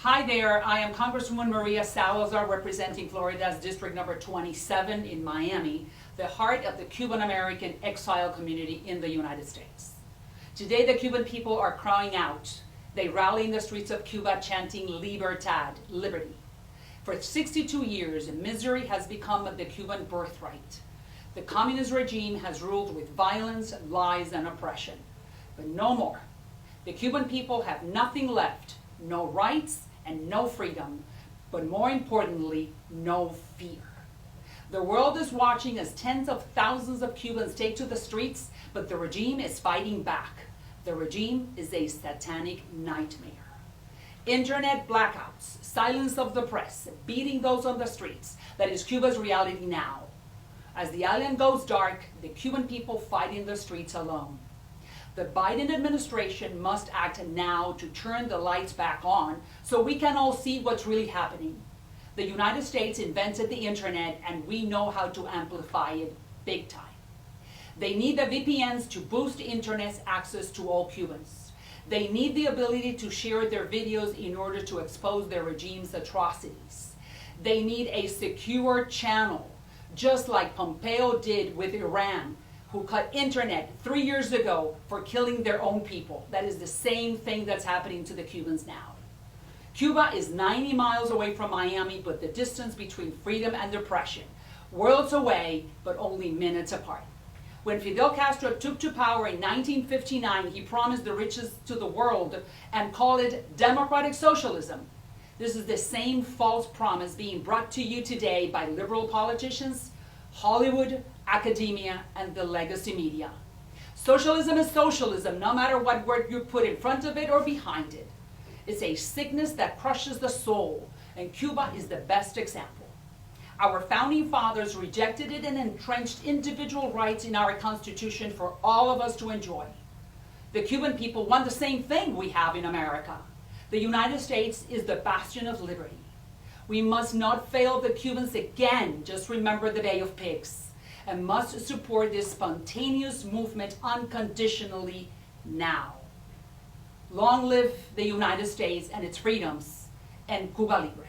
Hi there, I am Congresswoman Maria Salazar representing Florida's District Number 27 in Miami, the heart of the Cuban American exile community in the United States. Today the Cuban people are crying out. They rally in the streets of Cuba chanting Libertad, liberty. For 62 years, misery has become the Cuban birthright. The communist regime has ruled with violence, lies, and oppression. But no more. The Cuban people have nothing left, no rights and no freedom, but more importantly, no fear. The world is watching as tens of thousands of Cubans take to the streets, but the regime is fighting back. The regime is a satanic nightmare. Internet blackouts, silence of the press, beating those on the streets, that is Cuba's reality now. As the island goes dark, the Cuban people fight in the streets alone. The Biden administration must act now to turn the lights back on so we can all see what's really happening. The United States invented the internet and we know how to amplify it big time. They need the VPNs to boost internet access to all Cubans. They need the ability to share their videos in order to expose their regime's atrocities. They need a secure channel, just like Pompeo did with Iran, who cut internet 3 years ago for killing their own people. That is the same thing that's happening to the Cubans now. Cuba is 90 miles away from Miami, but the distance between freedom and oppression, worlds away, but only minutes apart. When Fidel Castro took to power in 1959, he promised the riches to the world and called it democratic socialism. This is the same false promise being brought to you today by liberal politicians, Hollywood, academia, and the legacy media. Socialism is socialism, no matter what word you put in front of it or behind it. It's a sickness that crushes the soul, and Cuba is the best example. Our founding fathers rejected it and entrenched individual rights in our Constitution for all of us to enjoy. The Cuban people want the same thing we have in America. The United States is the bastion of liberty. We must not fail the Cubans again, just remember the Bay of Pigs, and must support this spontaneous movement unconditionally now. Long live the United States and its freedoms, and Cuba Libre.